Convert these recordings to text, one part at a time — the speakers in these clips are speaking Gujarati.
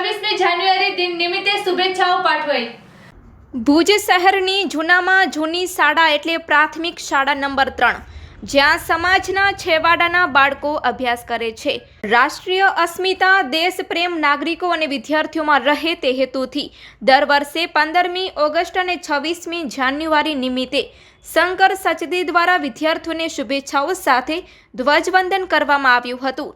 26મી જાન્યુઆરી દિન નિમિત્તે શુભેચ્છાઓ પાઠવાઈ। ભુજ શહેરની જૂનામાં જૂની શાળા એટલે પ્રાથમિક શાળા નંબર 3, જ્યાં સમાજના છેવાડાના બાળકો અભ્યાસ કરે છે। રાષ્ટ્રીય અસ્મિતા, દેશપ્રેમ નાગરિકો અને વિદ્યાર્થીઓમાં રહે તે હેતુથી દર વર્ષે 15મી ઓગસ્ટ અને 26મી જાન્યુઆરી નિમિત્તે શંકર સચદે દ્વારા વિદ્યાર્થીઓને શુભેચ્છાઓ સાથે ધ્વજવંદન કરવામાં આવ્યું હતું।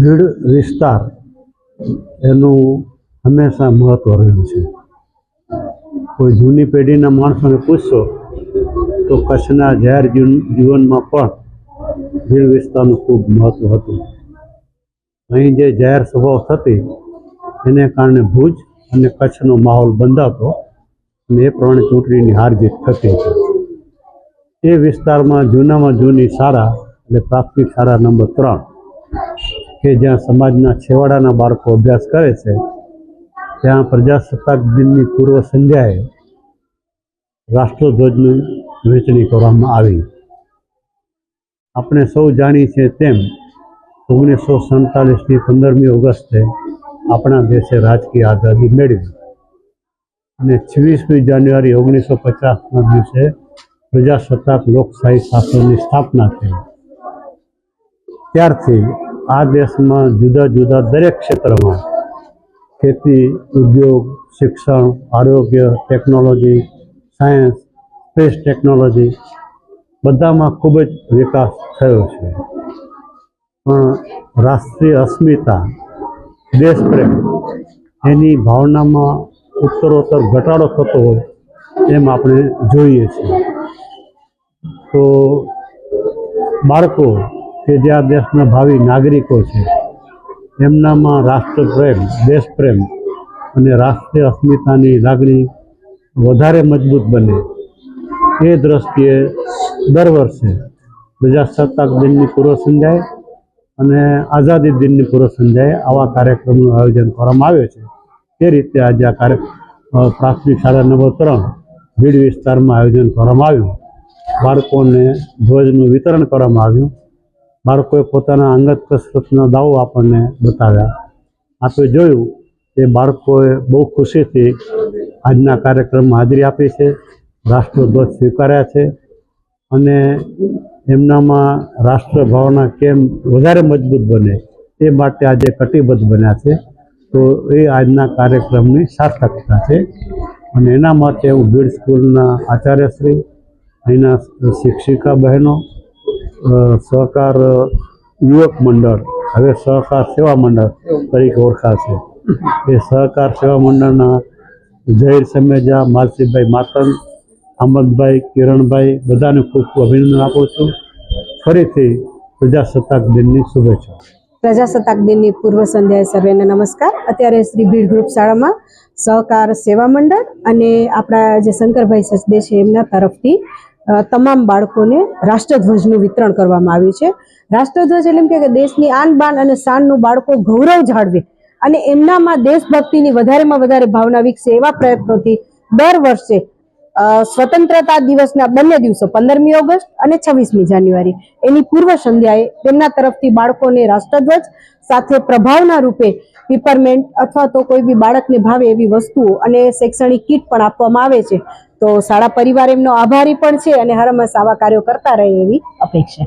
ભીડ વિસ્તાર એનું હંમેશા મહત્વ રહ્યું છે। કોઈ જૂની પેઢીના માણસોને પૂછશો તો કચ્છના જાહેર જીવનમાં પણ ભીડ વિસ્તારનું ખૂબ મહત્વ હતું। અહીં જે જાહેર સભાઓ થતી એને કારણે ભુજ અને કચ્છનો માહોલ બંધાતો અને એ પ્રમાણે ચૂંટણીની હાર જીત થતી હતી। એ વિસ્તારમાં જૂનામાં જૂની શાળા એટલે પ્રાથમિક શાળા નંબર 3 કે જ્યાં સમાજના છેવાડાના બાળકો અભ્યાસ કરે છે, ત્યાં પ્રજાસત્તાક દિનની પૂર્વ સંધ્યાએ રાષ્ટ્રધ્વજની વહેંચણી કરવામાં આવી। આપણે સૌ જાણીએ છીએ તેમ 1947ની 15મી ઓગસ્ટે આપણા દેશે રાજકીય આઝાદી મેળવી અને 26મી જાન્યુઆરી 1950ના દિવસે પ્રજાસત્તાક લોકશાહી શાસનની સ્થાપના થઈ। ત્યારથી આ દેશમાં જુદા જુદા દરેક ક્ષેત્રમાં ખેતી, ઉદ્યોગ, શિક્ષણ, આરોગ્ય, ટેકનોલોજી, સાયન્સ, સ્પેસ ટેકનોલોજી બધામાં ખૂબ જ વિકાસ થયો છે। પણ રાષ્ટ્રીય અસ્મિતા, દેશપ્રેમ એની ભાવનામાં ઉત્તરોત્તર ઘટાડો થતો હોય એમ આપણે જોઈએ છીએ। તો બાળકો કે જે આ દેશના ભાવિ નાગરિકો છે એમનામાં રાષ્ટ્રપ્રેમ, દેશપ્રેમ અને રાષ્ટ્રીય અસ્મિતાની લાગણી વધારે મજબૂત બને એ દ્રષ્ટિએ દર વર્ષે પ્રજાસત્તાક દિનની પૂર્વ સંધ્યાએ અને આઝાદી દિનની પૂર્વ સંધ્યાએ આવા કાર્યક્રમનું આયોજન કરવામાં આવે છે। તે રીતે આજે આ પ્રાથમિક શાળા નંબર 3 ભીડ વિસ્તારમાં આયોજન કરવામાં આવ્યું। બાળકોને ધ્વજનું વિતરણ કરવામાં આવ્યું। બાળકોએ પોતાના અંગત કસરતનો દાવો આપણને બતાવ્યા। આપણે જોયું કે બાળકોએ બહુ ખુશીથી આજના કાર્યક્રમમાં હાજરી આપી છે, રાષ્ટ્રધ્વજ સ્વીકાર્યા છે અને એમનામાં રાષ્ટ્ર ભાવના કેમ વધારે મજબૂત બને એ માટે આજે કટિબદ્ધ બન્યા છે। તો એ આજના કાર્યક્રમની સાર્થકતા છે અને એના માટે હું ભીડ સ્કૂલના આચાર્યશ્રી, અહીંના શિક્ષિકા બહેનો, સહકાર યુવક મંડળ, હવે સહકાર સેવા મંડળ તરીકે ઓળખાશે, એ સહકાર સેવા મંડળના જહીર સમેજા, માલસીભાઈ માતંગ, આમદભાઈ, કિરણભાઈ બધાને ખૂબ ખૂબ અભિનંદન આપું છું। ફરીથી પ્રજાસત્તાક દિનની શુભેચ્છા। પ્રજાસત્તાક દિનની પૂર્વ સંધ્યાએ સર્વેને નમસ્કાર। અત્યારે શ્રી ભીડ ગ્રુપ શાળામાં સહકાર સેવા મંડળ અને આપણા જે શંકરભાઈ સચદે છે એમના તરફથી તમામ બાળકોને રાષ્ટ્રધ્વજનું વિતરણ કરવામાં આવ્યું છે। રાષ્ટ્રધ્વજ એટલે એમ કે દેશની આન બાન અને શાનનું બાળકો ગૌરવ જાળવે અને એમનામાં દેશભક્તિની વધારેમાં વધારે ભાવના વિકસે એવા પ્રયત્નોથી દર વર્ષે સ્વતંત્રતા દિવસના બંને દિવસો 15મી ઓગસ્ટ અને 26મી જાન્યુઆરી એની પૂર્વ સંધ્યાએ તેમના તરફથી બાળકોને રાષ્ટ્રધ્વજ સાથે પ્રભાવના રૂપે પીપરમેન્ટ અથવા તો કોઈ બી બાળકને ભાવે એવી વસ્તુઓ અને શૈક્ષણિક કીટ પણ આપવામાં આવે છે. તો શાળા પરિવાર એમનો આભારી પણ છે અને હર હંમેશ આવા કાર્યો કરતા રહે એવી અપેક્ષા.